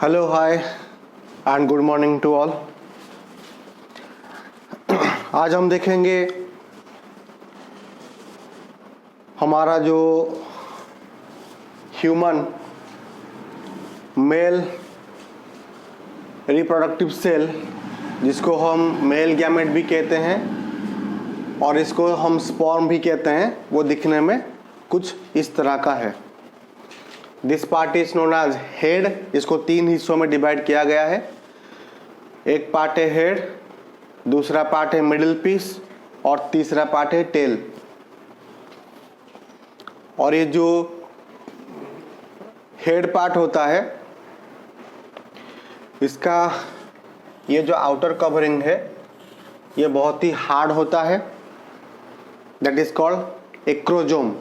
Hello hi and good morning to all. आज हम देखेंगे हमारा जो ह्यूमन मेल रिप्रोडक्टिव सेल, जिसको हम मेल गैमेट भी कहते हैं और इसको हम स्पर्म भी कहते हैं, वो दिखने में कुछ इस तरह का है। This part is known as head. इसको 3 हिस्सों में डिवाइड किया गया है। एक पार्ट है हेड, दूसरा पार्ट है मिडिल पीस और तीसरा पार्ट है टेल। और ये जो हेड पार्ट होता है, इसका ये जो आउटर कवरिंग है ये बहुत ही हार्ड होता है। That is called acrosome.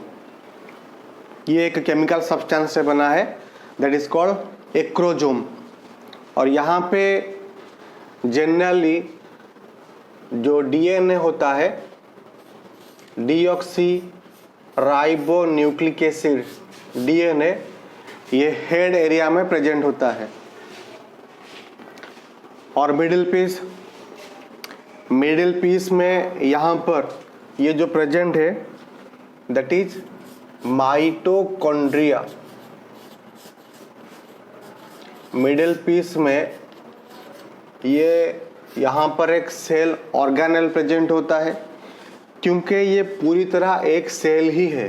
ये एक केमिकल सब्सटेंस से बना है, दैट इज कॉल्ड एक्रोजोम। और यहाँ पे जनरली जो डीएनए होता है, deoxy ribo nucleic acid DNA, ये हेड एरिया में प्रेजेंट होता है। और मिडिल पीस में यहाँ पर ये जो प्रेजेंट है that is mitochondria. Middle piece में ये यहाँ पर एक सेल ऑर्गेनेल प्रेजेंट होता है, क्योंकि ये पूरी तरह एक सेल ही है।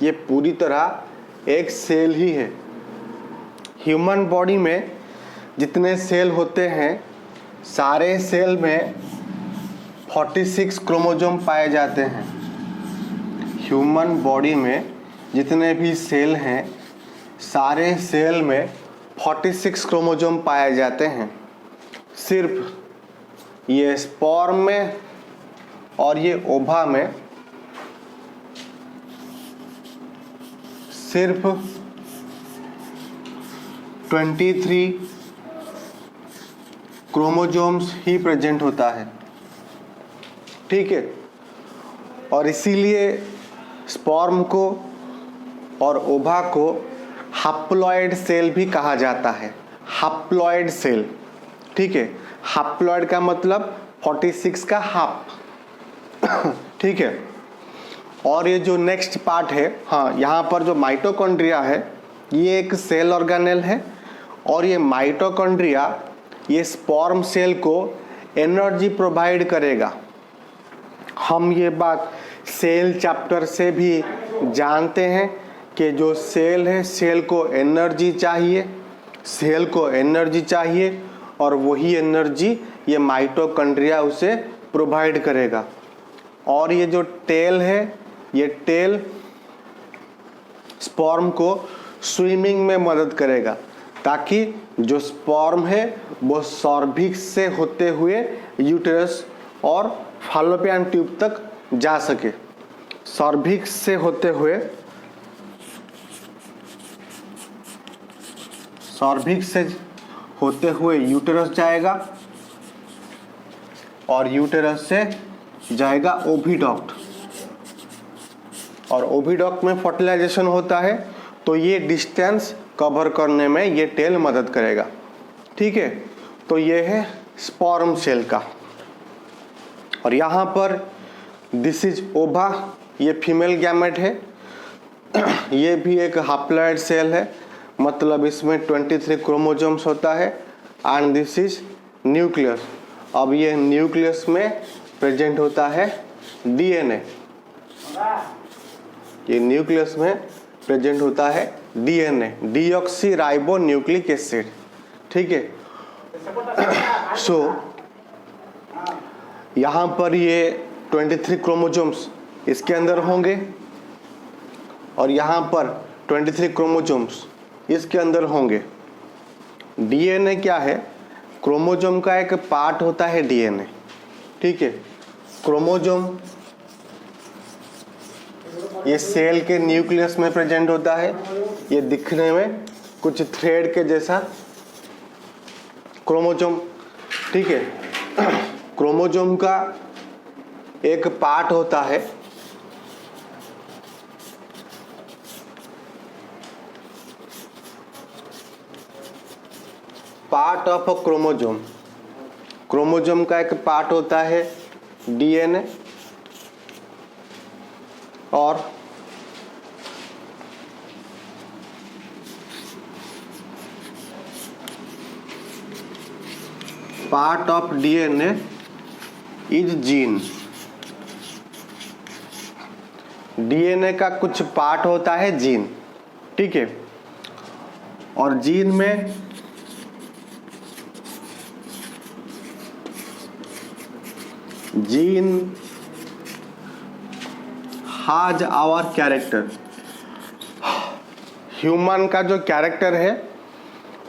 ये पूरी तरह एक सेल ही है। ह्यूमन बॉडी में जितने सेल होते हैं, सारे सेल में 46 क्रोमोसोम पाए जाते हैं। ह्यूमन बॉडी में जितने भी सेल हैं, सारे सेल में 46 क्रोमोसोम पाए जाते हैं। सिर्फ ये स्पर्म में और ये ओवा में सिर्फ 23 क्रोमोसोम्स ही प्रेजेंट होता है। ठीक है। और इसीलिए स्पर्म को और ओवा को हैप्लॉइड सेल भी कहा जाता है। Haploid cell. ठीक है। हैप्लॉइड का मतलब 46 का हाफ। ठीक है। और ये जो नेक्स्ट पार्ट है, हाँ, यहाँ पर जो माइटोकॉन्ड्रिया है, ये एक सेल ऑर्गेनेल है। और ये माइटोकॉन्ड्रिया ये स्पर्म सेल को एनर्जी प्रोवाइड करेगा। हम ये बात सेल चैप्टर से भी जानते हैं कि जो सेल है, सेल को एनर्जी चाहिए, और वही एनर्जी ये माइटोकॉन्ड्रिया उसे प्रोवाइड करेगा। और ये जो टेल है, ये टेल स्पर्म को स्विमिंग में मदद करेगा, ताकि जो स्पर्म है वो सर्विक्स से होते हुए यूटेरस और फैलोपियन ट्यूब तक जा सके। सर्विक्स से होते हुए यूटेरस जाएगा, और यूटेरस से जाएगा ओविडक्ट, और ओविडक्ट में फर्टिलाइजेशन होता है। तो ये डिस्टेंस कवर करने में ये टेल मदद करेगा। ठीक है। तो ये है स्पर्म सेल का। और यहाँ पर दिस इज ओवा, ये फीमेल गैमेट है। ये भी एक हैप्लॉइड सेल है, मतलब इसमें 23 क्रोमोसोम्स होता है। And this is nucleus. अब ये न्यूक्लियस में प्रेजेंट होता है डीएनए। ये न्यूक्लियस में प्रेजेंट होता है DNA, deoxy ribo nucleic acid. ठीक है। सो यहाँ पर ये 23 क्रोमोसोम्स इसके अंदर होंगे, और यहाँ पर 23 क्रोमोसोम्स इसके अंदर होंगे। डीएनए क्या है? क्रोमोसोम का एक पार्ट होता है डीएनए। ठीक है। क्रोमोसोम ये सेल के न्यूक्लियस में प्रेजेंट होता है। ये दिखने में कुछ थ्रेड के जैसा क्रोमोसोम। ठीक है। क्रोमोसोम का एक पार्ट होता है part of a chromosome, chromosome का एक पार्ट होता है डीएनए, और part of DNA is gene. DNA का कुछ पार्ट होता है जीन, ठीक है, और जीन में gene has our character, human का जो कैरेक्टर है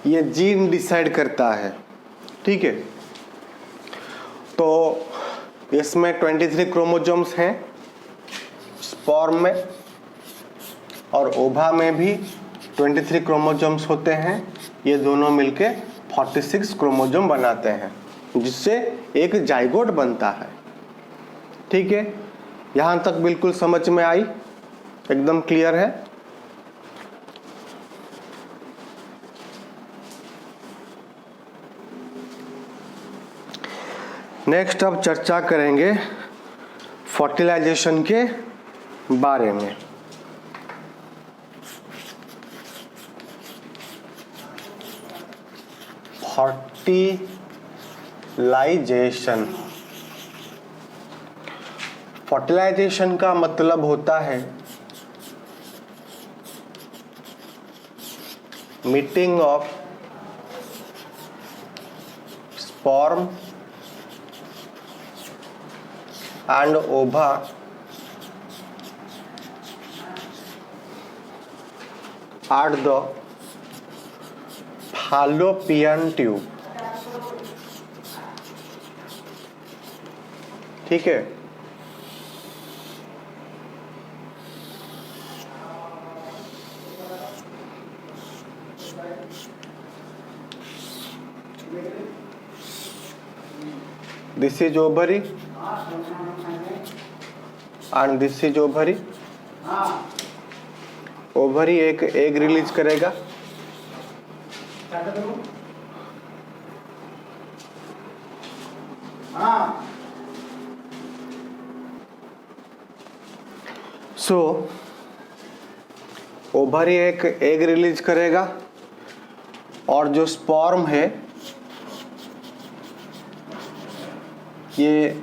ये जीन डिसाइड करता है, ठीक है। तो इसमें 23 क्रोमोसोम्स हैं स्पर्म में, और ओवा में भी 23 क्रोमोसोम्स होते हैं। ये दोनों मिलके 46 क्रोमोसोम बनाते हैं, जिससे एक जाइगोट बनता है, ठीक है। यहाँ तक बिल्कुल समझ में आई, एकदम क्लियर है। नेक्स्ट अब चर्चा करेंगे फर्टिलाइजेशन के बारे में। फर्टिलाइजेशन, फर्टिलाइजेशन का मतलब होता है meeting of sperm and ova at the fallopian tube, ठीक है। This is ovary and this is ovary. Ovary एक एग रिलीज करेगा, सो ओवरी एक एग रिलीज करेगा, और जो स्पर्म है ये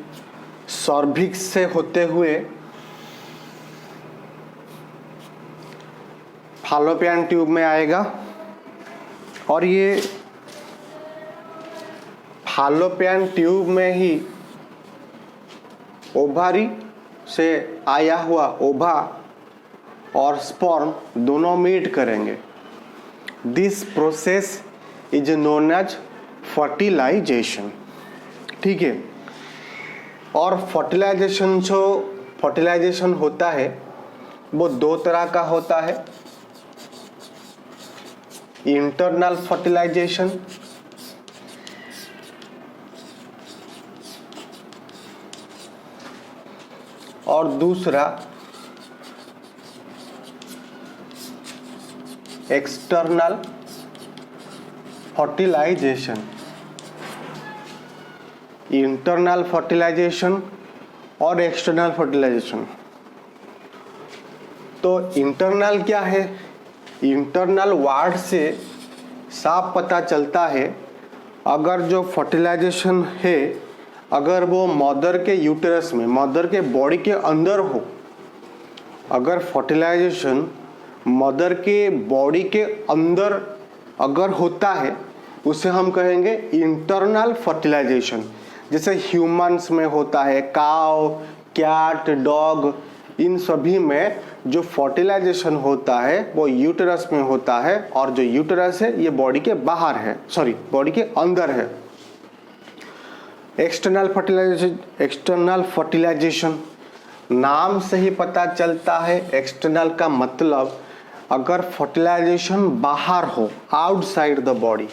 सर्विक्स से होते हुए फैलोपियन ट्यूब में आएगा, और ये फैलोपियन ट्यूब में ही ओवारी से आया हुआ ओवा और स्पर्म दोनों मीट करेंगे। This process is known as fertilization, ठीक है। और फर्टिलाइजेशन होता है वो दो तरह का होता है, इंटरनल फर्टिलाइजेशन और दूसरा एक्सटर्नल फर्टिलाइजेशन। इंटरनल फर्टिलाइजेशन और एक्सटर्नल फर्टिलाइजेशन। तो इंटरनल क्या है? इंटरनल वर्ड से साफ पता चलता है अगर जो फर्टिलाइजेशन है अगर वो मदर के यूटेरस में, मदर के बॉडी के अंदर हो, अगर फर्टिलाइजेशन मदर के बॉडी के अंदर अगर होता है उसे हम कहेंगे इंटरनल फर्टिलाइजेशन। जैसे ह्यूमंस में होता है, काव, कैट, डॉग, इन सभी में जो फर्टिलाइजेशन होता है वो यूटेरस में होता है, और जो यूटेरस है ये बॉडी के बाहर है, सॉरी बॉडी के अंदर है। एक्सटर्नल फर्टिलाइजेशन नाम से ही पता चलता है, एक्सटर्नल का मतलब अगर फर्टिलाइजेशन बाहर हो, outside the body.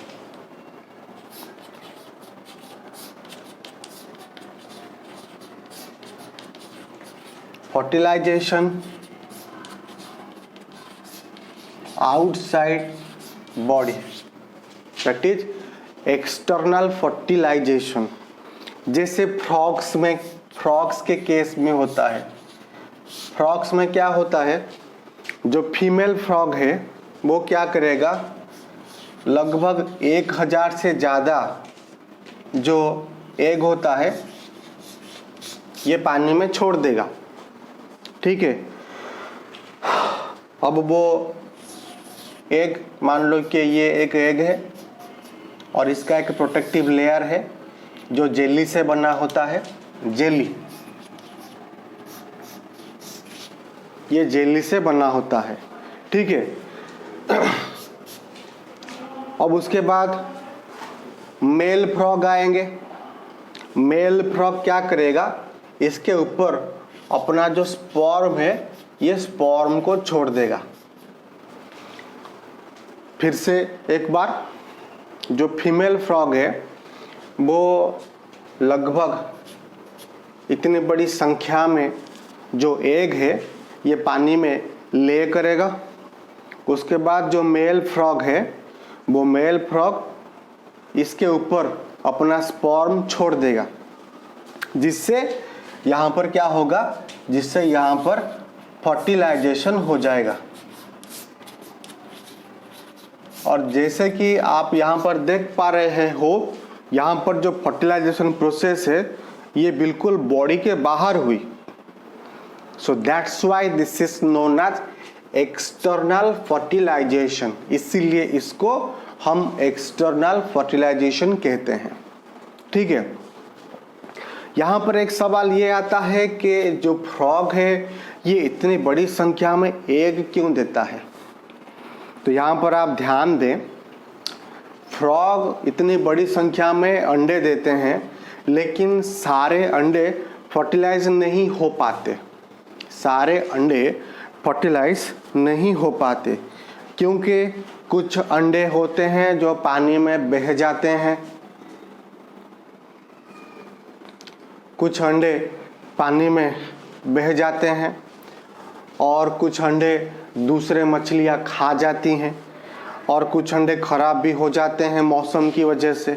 Fertilization outside body, that is external fertilization, जैसे फ्रॉग्स के केस में होता है। फ्रॉग्स में क्या होता है, जो फीमेल फ्रॉग है वो क्या करेगा, लगभग 1000 से ज़्यादा जो एग होता है ये पानी में छोड़ देगा। ठीक है, अब वो एग, मान लो कि ये एक एग है और इसका एक प्रोटेक्टिव लेयर है जो जेली से बना होता है। जेली, ये जेली से बना होता है। ठीक है, अब उसके बाद मेल फ्रॉग आएंगे। मेल फ्रॉग क्या करेगा, इसके ऊपर अपना जो स्पर्म है ये स्पर्म को छोड़ देगा। फिर से एक बार, जो फीमेल फ्रॉग है वो लगभग इतनी बड़ी संख्या में जो एग है ये पानी में ले करेगा। उसके बाद जो मेल फ्रॉग है वो मेल फ्रॉग इसके ऊपर अपना स्पर्म छोड़ देगा, जिससे यहाँ पर क्या होगा, जिससे यहाँ पर फर्टिलाइजेशन हो जाएगा। और जैसे कि आप यहाँ पर देख पा रहे हो, यहाँ पर जो फर्टिलाइजेशन प्रोसेस है ये बिल्कुल बॉडी के बाहर हुई। So that's why this is known as external fertilization, इसीलिए इसको हम एक्सटर्नल फर्टिलाइजेशन कहते हैं। ठीक है, यहाँ पर एक सवाल ये आता है कि जो फ्रॉग है ये इतनी बड़ी संख्या में एग क्यों देता है। तो यहाँ पर आप ध्यान दें, फ्रॉग इतनी बड़ी संख्या में अंडे देते हैं, लेकिन सारे अंडे फर्टिलाइज नहीं हो पाते। सारे अंडे फर्टिलाइज नहीं हो पाते क्योंकि कुछ अंडे होते हैं जो पानी में बह जाते हैं, कुछ अंडे पानी में बह जाते हैं और कुछ अंडे दूसरे मछलियाँ खा जाती हैं और कुछ अंडे खराब भी हो जाते हैं मौसम की वजह से।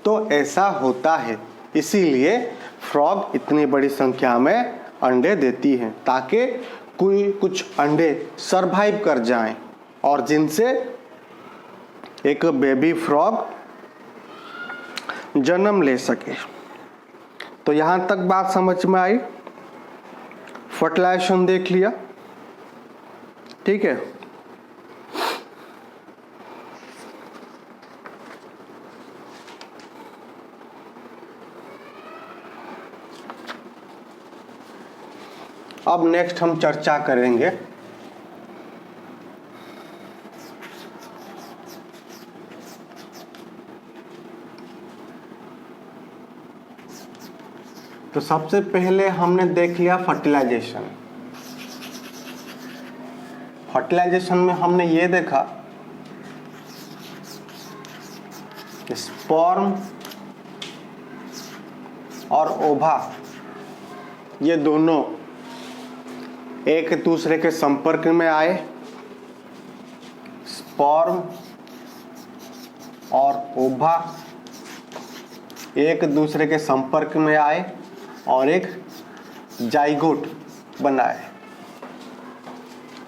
तो ऐसा होता है, इसीलिए फ्रॉग इतनी बड़ी संख्या में अंडे देती हैं ताकि कुछ अंडे सरवाइव कर जाएं और जिनसे एक बेबी फ्रॉग जन्म ले सके। तो यहाँ तक बात समझ में आई, फर्टिलाइजेशन देख लिया। ठीक है, अब नेक्स्ट हम चर्चा करेंगे तो सबसे पहले हमने देख लिया फर्टिलाइजेशन। फर्टिलाइजेशन में हमने ये देखा स्पर्म और ओवा ये दोनों एक दूसरे के संपर्क में आए। स्पर्म और ओवा एक दूसरे के संपर्क में आए और एक जाइगोट बनाए।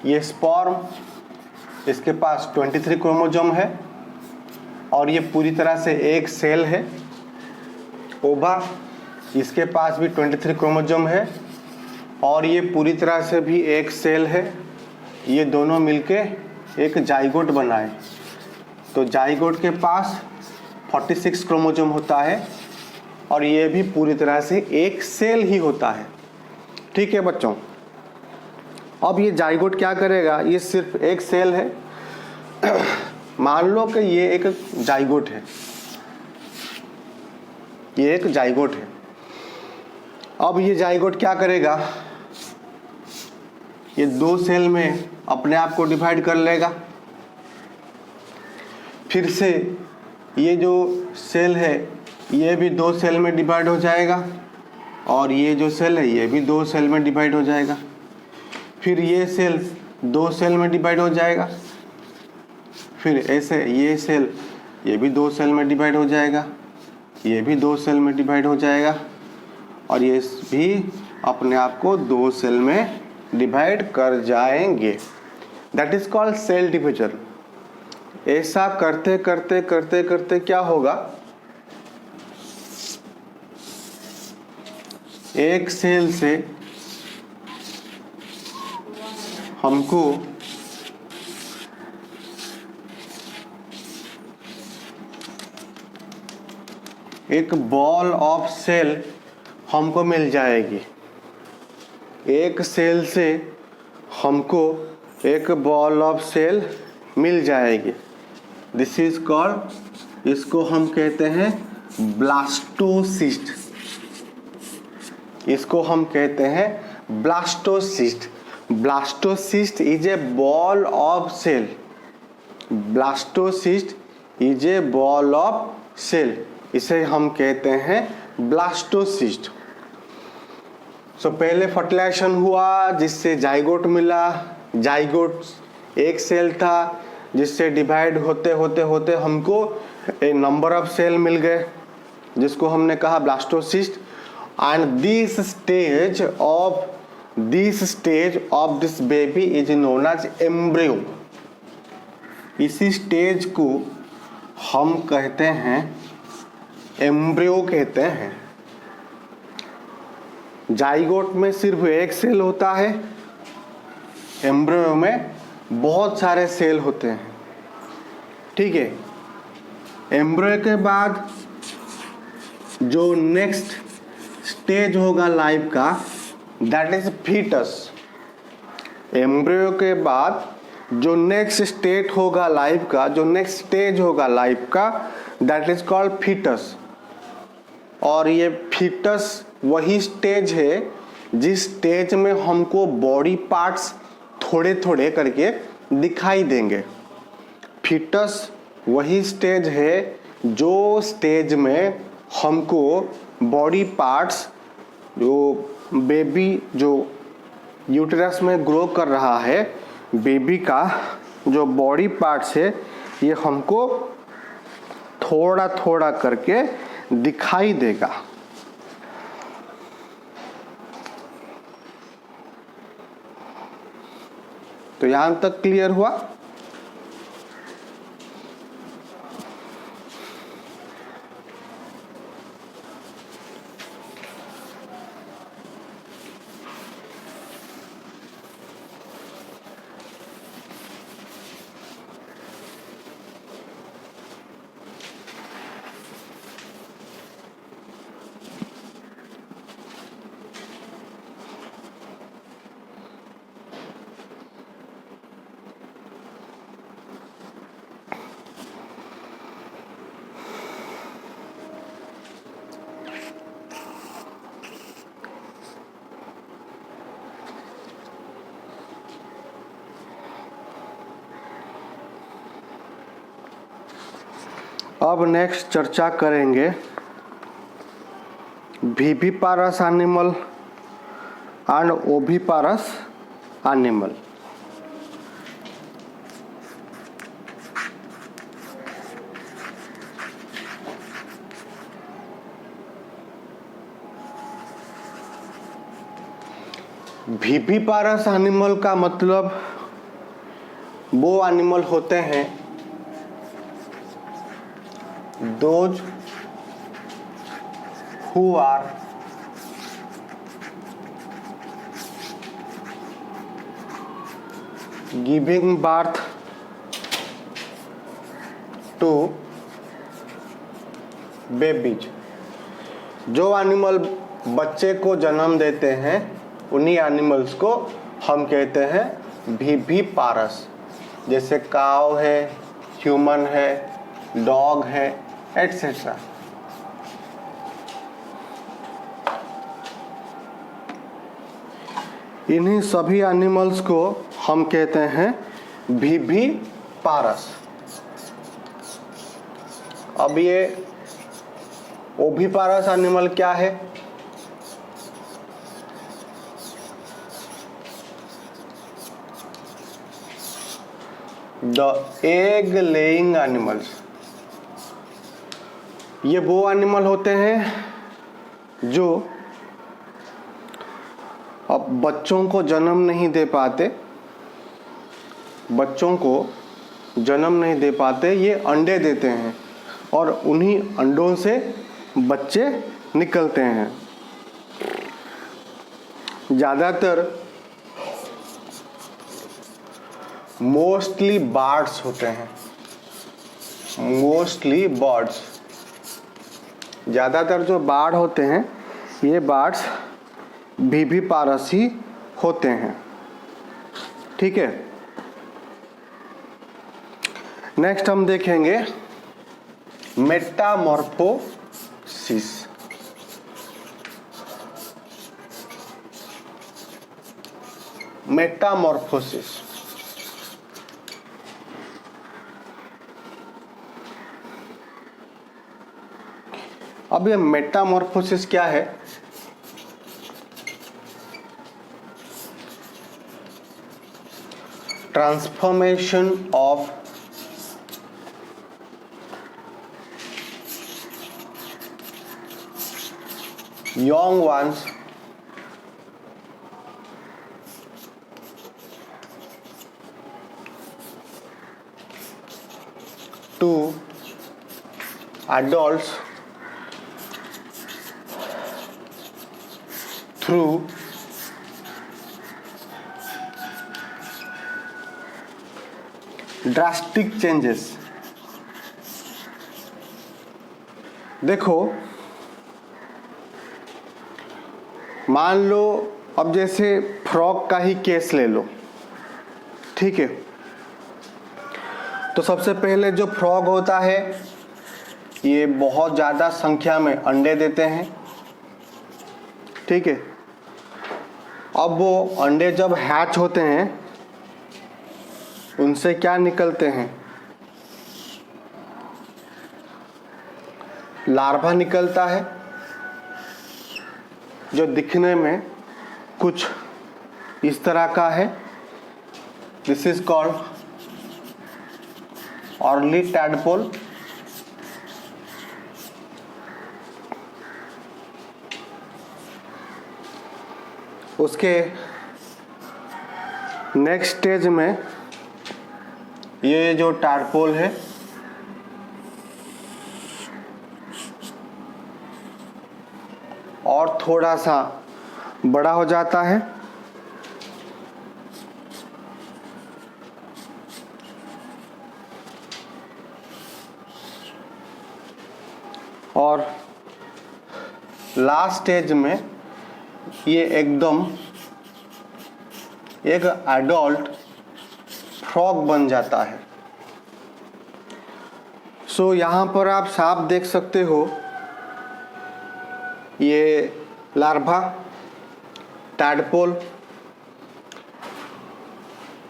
ये स्पर्म, इसके पास 23 क्रोमोसोम है और ये पूरी तरह से एक सेल है। ओवा, इसके पास भी 23 क्रोमोसोम है और ये पूरी तरह से भी एक सेल है। ये दोनों मिलके एक जाइगोट बनाए। तो जाइगोट के पास 46 क्रोमोसोम होता है और ये भी पूरी तरह से एक सेल ही होता है। ठीक है बच्चों, अब ये जाइगोट क्या करेगा, ये सिर्फ एक सेल है। मान लो कि ये एक जाइगोट है, ये एक जाइगोट है। अब ये जाइगोट क्या करेगा, ये दो सेल में अपने आप को डिवाइड कर लेगा। फिर से ये जो सेल है ये भी दो सेल में डिवाइड हो जाएगा और ये जो सेल है ये भी दो सेल में डिवाइड हो जाएगा। फिर ये सेल दो सेल में डिवाइड हो जाएगा। फिर ऐसे ये सेल ये भी 2 सेल में डिवाइड हो जाएगा, ये भी 2 सेल में डिवाइड हो जाएगा, और ये भी अपने आप को 2 सेल में डिवाइड कर जाएंगे। That is called cell division. ऐसा करते करते करते करते क्या होगा, एक सेल से हमको एक बॉल ऑफ सेल हमको मिल जाएगी। एक सेल से हमको एक बॉल ऑफ सेल मिल जाएगी। दिस इज कॉल्ड, इसको हम कहते हैं ब्लास्टोसिस्ट। इसको हम कहते हैं blastocyst. Blastocyst is a ball of cell. Blastocyst is a ball of cell, इसे हम कहते हैं ब्लास्टोसिस्ट। सो पहले फर्टिलाइजेशन हुआ जिससे जाइगोट मिला। जाइगोट एक सेल था जिससे डिवाइड होते होते होते हमको एक नंबर ऑफ सेल मिल गए जिसको हमने कहा blastocyst. And this stage of this baby is known as embryo. इसी स्टेज को हम कहते हैं एम्ब्रियो कहते हैं। जाइगोट में सिर्फ एक सेल होता है, एम्ब्रियो में बहुत सारे सेल होते हैं। ठीक है, एम्ब्रियो के बाद जो नेक्स्ट स्टेज होगा लाइफ का, दैट इज फीटस। एम्ब्रियो के बाद जो नेक्स्ट स्टेट होगा लाइफ का, जो नेक्स्ट स्टेज होगा लाइफ का, दैट इज कॉल्ड फीटस। और ये फीटस वही स्टेज है जिस स्टेज में हमको बॉडी पार्ट्स थोड़े थोड़े करके दिखाई देंगे। फीटस वही स्टेज है जो स्टेज में हमको बॉडी पार्ट्स, जो बेबी जो यूटेरस में ग्रो कर रहा है, बेबी का जो बॉडी पार्ट्स है, ये हमको थोड़ा थोड़ा करके दिखाई देगा। तो यहां तक क्लियर हुआ? अब नेक्स्ट चर्चा करेंगे विविपारस एनिमल एंड ओविपारस एनिमल। विविपारस एनिमल का मतलब वो एनिमल होते हैं those who are giving birth to babies। जो एनिमल बच्चे को जन्म देते हैं उन्हीं एनिमल्स को हम कहते हैं विविपारस। जैसे काव है, ह्यूमन है, डॉग है, एटसेट्रा। इन्हीं सभी एनिमल्स को हम कहते हैं विविपारस। अब ये ओविपारस एनिमल क्या है? The egg laying animals. ये वो एनिमल होते हैं जो अब बच्चों को जन्म नहीं दे पाते, बच्चों को जन्म नहीं दे पाते, ये अंडे देते हैं और उन्हीं अंडों से बच्चे निकलते हैं। ज़्यादातर मोस्टली बर्ड्स होते हैं, मोस्टली बर्ड्स, ज़्यादातर जो बार्ड होते हैं ये बार्ड्स विविपारस ही होते हैं। ठीक है, नेक्स्ट हम देखेंगे मेटामॉर्फोसिस। मेटामॉर्फोसिस अब ये मेटामॉर्फोसिस क्या है? Transformation of young ones to adults through drastic changes. देखो, मान लो अब जैसे फ्रॉग का ही केस ले लो, ठीक है, तो सबसे पहले जो फ्रॉग होता है ये बहुत ज़्यादा संख्या में अंडे देते हैं। ठीक है, अब वो अंडे जब हैच होते हैं उनसे क्या निकलते हैं? लार्वा निकलता है जो दिखने में कुछ इस तरह का है। This is called early tadpole. उसके नेक्स्ट स्टेज में ये जो टैडपोल है और थोड़ा सा बड़ा हो जाता है और लास्ट स्टेज में ये एकदम एक एडल्ट फ्रॉग बन जाता है। सो यहाँ पर आप साफ देख सकते हो, ये लार्वा, टैडपोल,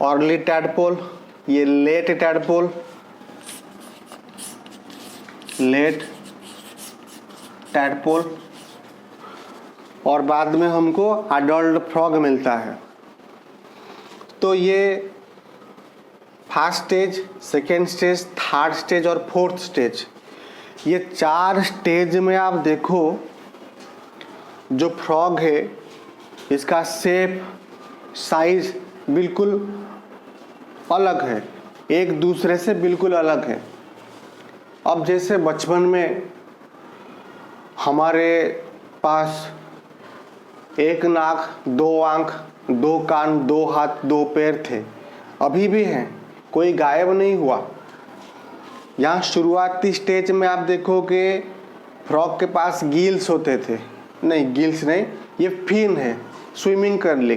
अर्ली टैडपोल, ये लेट टैडपोल, लेट टैडपोल और बाद में हमको एडल्ट फ्रॉग मिलता है। तो ये first stage, second stage, third stage और फोर्थ स्टेज, ये 4 स्टेज में आप देखो जो फ्रॉग है इसका शेप, साइज बिल्कुल अलग है, एक दूसरे से बिल्कुल अलग है। अब जैसे बचपन में हमारे पास एक नाक, 2 आँख, 2 कान, 2 हाथ, 2 पैर थे, अभी भी हैं, कोई गायब नहीं हुआ। यहाँ शुरुआती स्टेज में आप देखोगे फ्रॉग के पास गिल्स होते थे, नहीं गिल्स नहीं, ये फिन है, स्विमिंग करने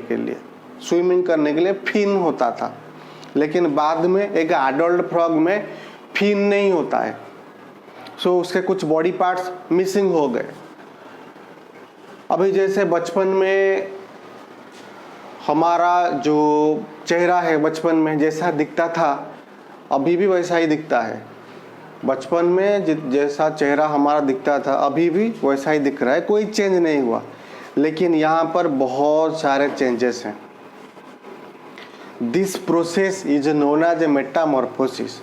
के लिए फिन होता था। लेकिन बाद में एक एडल्ट फ्रॉग में फिन नहीं होता है, सो उसके कुछ बॉडी पार्ट्स मिसिंग हो गए। अभी जैसे बचपन में हमारा जो चेहरा है बचपन में जैसा दिखता था अभी भी वैसा ही दिखता है। बचपन में जैसा चेहरा हमारा दिखता था अभी भी वैसा ही दिख रहा है, कोई चेंज नहीं हुआ। लेकिन यहाँ पर बहुत सारे चेंजेस हैं। This process is known as a metamorphosis.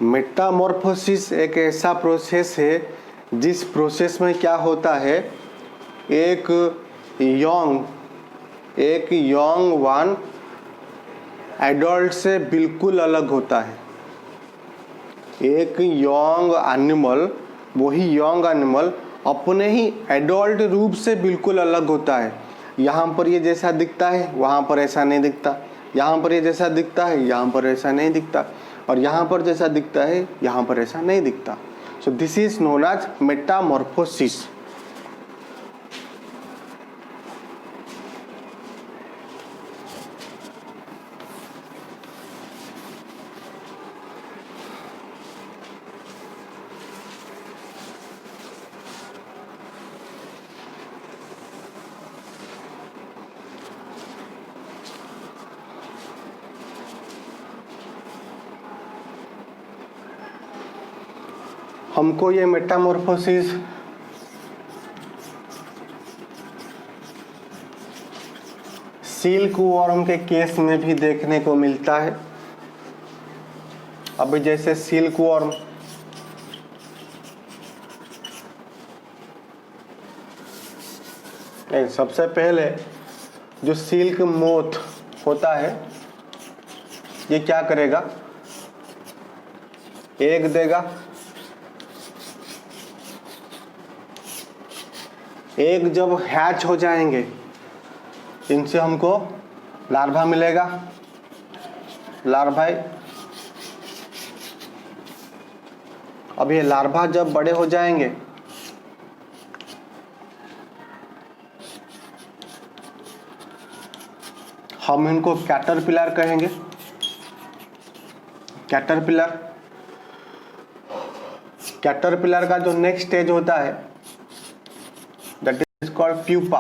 Metamorphosis एक ऐसा प्रोसेस है जिस प्रोसेस में क्या होता है, एक यंग वन एडल्ट से बिल्कुल अलग होता है। एक यंग एनिमल, वही यंग एनिमल अपने ही एडल्ट रूप से बिल्कुल अलग होता है। यहाँ पर ये जैसा दिखता है वहाँ पर ऐसा नहीं दिखता, यहाँ पर ये जैसा दिखता है यहाँ पर ऐसा नहीं दिखता, और यहाँ पर जैसा दिखता है यहाँ पर ऐसा नहीं दिखता। So this is known as metamorphosis. हमको ये मेटामॉर्फोसिस सिल्क वॉर्म के केस में भी देखने को मिलता है। अभी जैसे सिल्क वॉर्म, सबसे पहले जो सिल्क मोथ होता है ये क्या करेगा, एग देगा। एग जब हैच हो जाएंगे इनसे हमको लार्वा मिलेगा, लार्वाई। अब ये लार्वा जब बड़े हो जाएंगे हम इनको कैटरपिलर कहेंगे। कैटरपिलर का जो नेक्स्ट स्टेज होता है दैट इज कॉल्ड प्यूपा,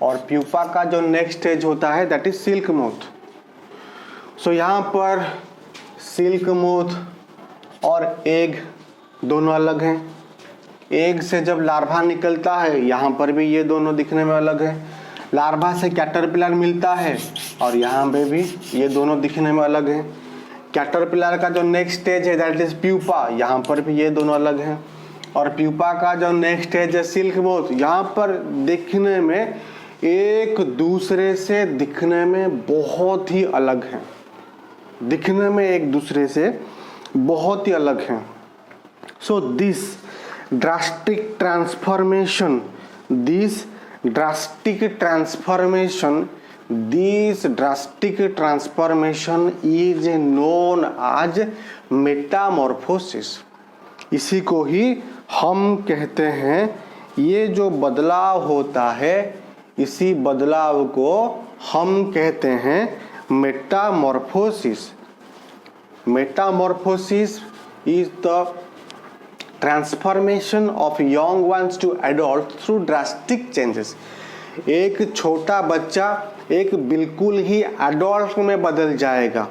और प्यूपा का जो नेक्स्ट स्टेज होता है दैट इज सिल्क मोथ। सो यहाँ पर सिल्क मोथ और एग दोनों अलग हैं। एग से जब लार्वा निकलता है यहाँ पर भी ये दोनों दिखने में अलग है। लार्वा से कैटरपिलर मिलता है और यहाँ पे भी ये दोनों दिखने में अलग हैं। कैटरपिलर का जो नेक्स्ट स्टेज है दैट इज प्यूपा, यहाँ पर भी ये दोनों अलग हैं। और प्यूपा का जो नेक्स्ट स्टेज है सिल्क मोथ, यहाँ पर दिखने में एक दूसरे से दिखने में बहुत ही अलग हैं, दिखने में एक दूसरे से बहुत ही अलग हैं। So this drastic transformation is known as metamorphosis. इसी को ही हम कहते हैं, ये जो बदलाव होता है इसी बदलाव को हम कहते हैं Metamorphosis. Metamorphosis is the transformation of young ones to adults through drastic changes. एक छोटा बच्चा एक बिल्कुल ही एडल्ट में बदल जाएगा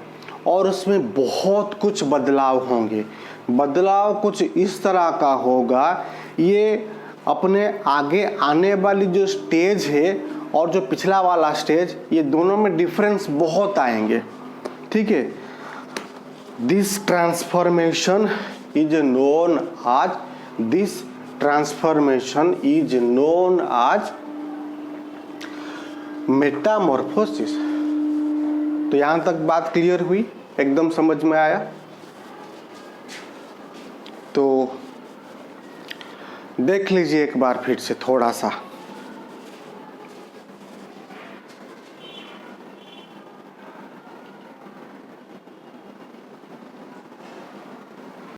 और उसमें बहुत कुछ बदलाव होंगे। बदलाव कुछ इस तरह का होगा, ये अपने आगे आने वाली जो स्टेज है और जो पिछला वाला स्टेज, ये दोनों में डिफरेंस बहुत आएंगे। ठीक है, This transformation is known as Metamorphosis. तो यहां तक बात क्लियर हुई, एकदम समझ में आया। तो देख लीजिए एक बार फिर से थोड़ा सा।